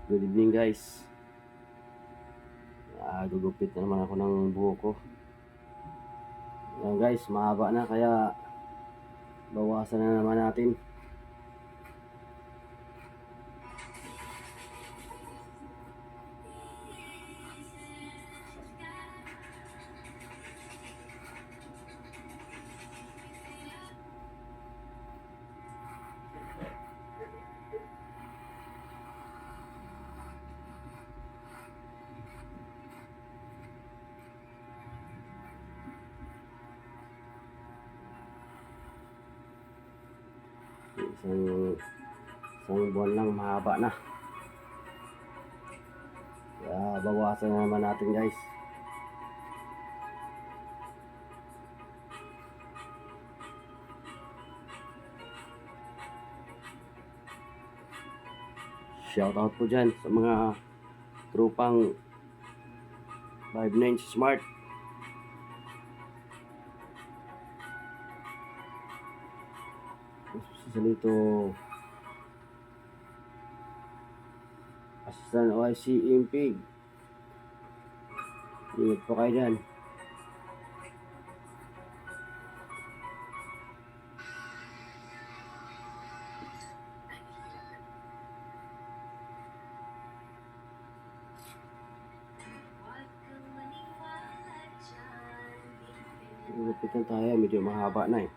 Good evening guys. Gugupit na naman ako ng buhok ko. Ayan guys, mahaba na kaya bawasan na naman natin. Isang buwan lang mahaba na. Kaya bawasan na naman natin guys. Shoutout po dyan sa mga trupang 5'9" Smart. Isa nito Assistant OIC Impig. Ingat po kayo dyan. Lupitan tayo, medyo mahaba na eh.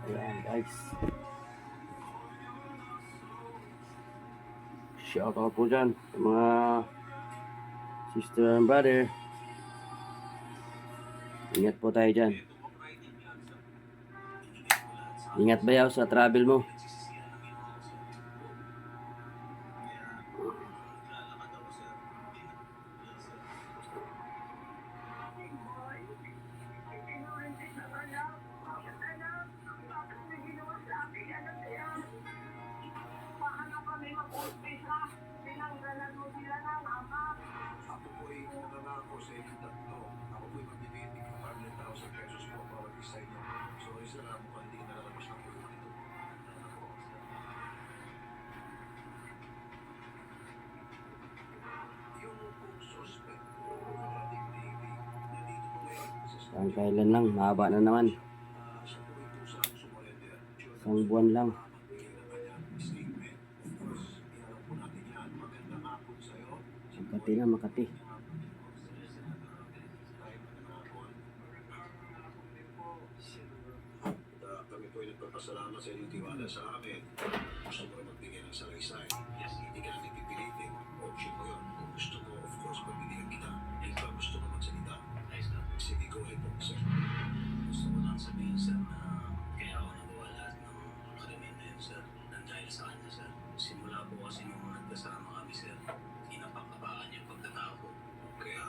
Ayan guys. Shoutout po dyan sa mga sister and brother. Ingat po tayo dyan. Ingat bayaw sa travel mo. Ang kailan lang, mahaba na naman. Isang buwan lang. Makati na, Makati. Kami po ay nagpapasalamat sa inyong tiwala sa amin. Gusto mo magbigay ng salaysay. Hindi ka namin pipilitin. Option mo yun. Kung gusto mo, of course, pagbibigyan kita. Kung gusto mo magsalita. Sige, go ahead po, sir. Gusto ko lang sabihin, sir, na kaya ako nagawa lahat ng krimen na yun, sir. Nang dahil sa kanya, sir. Simula po kasi nung nagkasama kami, sir, inapakabaan niya yung pagkatao ko. Kaya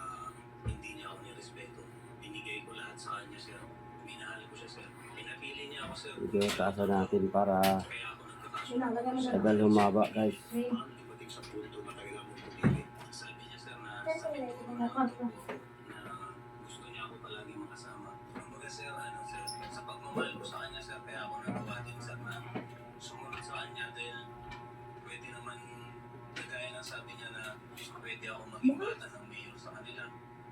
hindi niya ako nirespeto. Binigay ko lahat sa kanya, sir. Minahal ko siya, sir. Pinapili niya ako, sir. Video taasan natin para Kaya ako nagkakaso. tagal humaba guys. Dumating sa punto na kailangan mong pumili. Sabi niya, sir, na gusto niya ako palagi makasama. Kumbaga, sir, sir, sa pagmamahal ko sa kanya, sir, kaya ako nagawa din, sir, na sumunod sa kanya dahil pwede naman, kagaya ng sabi niya na pwede ako maging bata ng mayor sa kanila.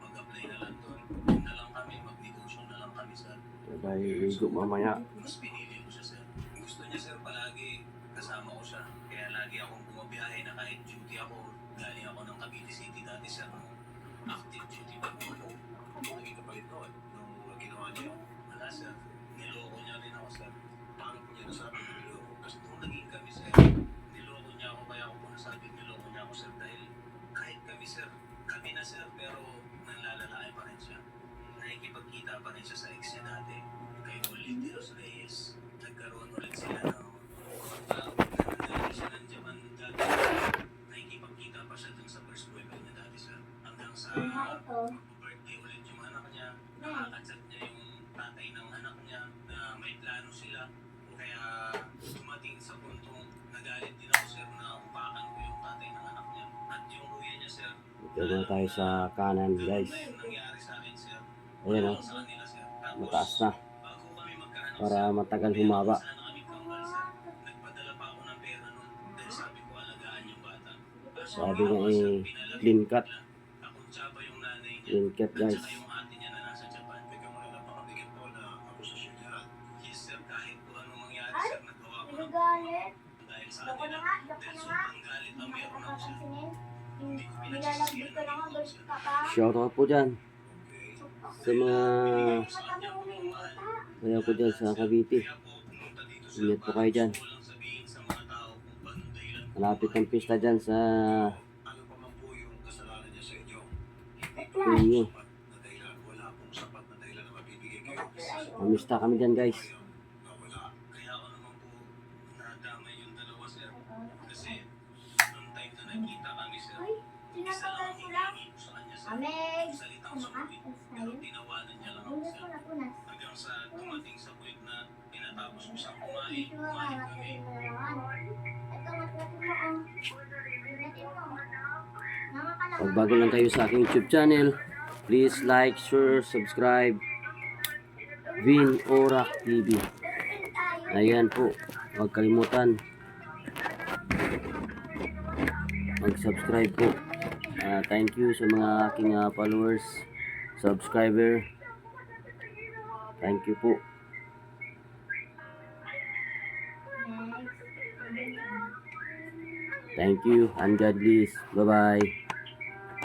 Mag-apply na lang doon. Doon na lang kami, mag-negosyo na lang kami, sir. Sabay ligo mamaya. Mas pinili ko siya, sir. Gusto niya, sir, palagi kasama ko siya. Kaya lagi akong bumabiyahe na kahit duty ako. Galing ako ng Cavite City dati, sir. Active duty pa po ako. Naging kapalit noon nung ginawa niya. Wala, sir. Niloko niya rin ako, sir. Paano po niya nasabi ng niloko? Kasi nung naging kami, sir, niloko niya ako. Kaya ako po nasabing niloko niya ako, sir. Dahil kahit kami, sir, kami na, sir, pero nanlalalaki pa rin siya. Nakikipagkita pa rin siya sa ex niya dati. Kay Oli de los Reyes. Nagkaroon ulit sila ng nandali siya ng Japan dati. Nakikipagkita pa siya dun sa first boyfriend niya dati, sir. Hanggang sa birthday ulit yung anak niya. Nakakachat niya yung tatay ng anak niya na may plano sila. Kaya dumating sa puntong nagalit din ako, sir. Dito na tayo sa kanan guys. Ngayon, nangyari sa akin, sir. Ayan o, Sa kanila, sir. mataas na. Bago kami magkaano, Para sir, matagal meron humaba. sana kami kambal, sir. Nagpadala pa ako ng pera nun. Dahil sabi ko, alagaan yung bata. Kaso, Sabi niya sir, eh, pinalaki clean ko cut. bigla. Akong tsaba yung nanay niya. Clean cut At guys. saka yung ate niya na nasa Japan. Teka muna, napakabigat po na akusasyon niya. Yes, sir. Kahit kung anong mangyari, sir, nagawa ko ng Galit. dahil sa Doko kanila. na nga, doko Dahil na nga. sobrang galit ang meron ako, sir. Nakakapansinin. Hindi ko Nilalagay ko na nga, galit ka pa. Shoutout po dyan sa mga Kami umimuta. kaya po dyan sa Cavite. Ingat po kayo dyan. Malapit ang pista dyan sa Ano pa man po yung kasalanan niya sa inyo? inyo. Sapat na dahilan. Wala pong sapat na dahilan na mabibigay kayo. Mamista kami dyan guys. Na wala. Kaya ako naman po nadamay yung dalawa, sir. Kasi noong time na nakita kami, sir, Ay, isa tinatagal lang ko ang lang. hinihingi ko sa kanya, sir. Ameg. Salitang Ano ka? sorry. Tapos Pero tayo. tinawanan niya lang ako, Punas sir. ko na, punas. Hanggang sa dumating sa point na pinatapos ko siyang kumain. Ito nga, Kumain kami. matitin mo na naman. Ito, matitin mo, oh. Matitin mo. Nangakalama. Pag bago lang kayo sa aking YouTube channel, please like, share, subscribe. Vin Orak TV. Ayan po. Huwag kalimutan mag-subscribe po. Thank you sa mga aking followers, subscriber. Thank you po. Thank you and God bless. Bye-bye.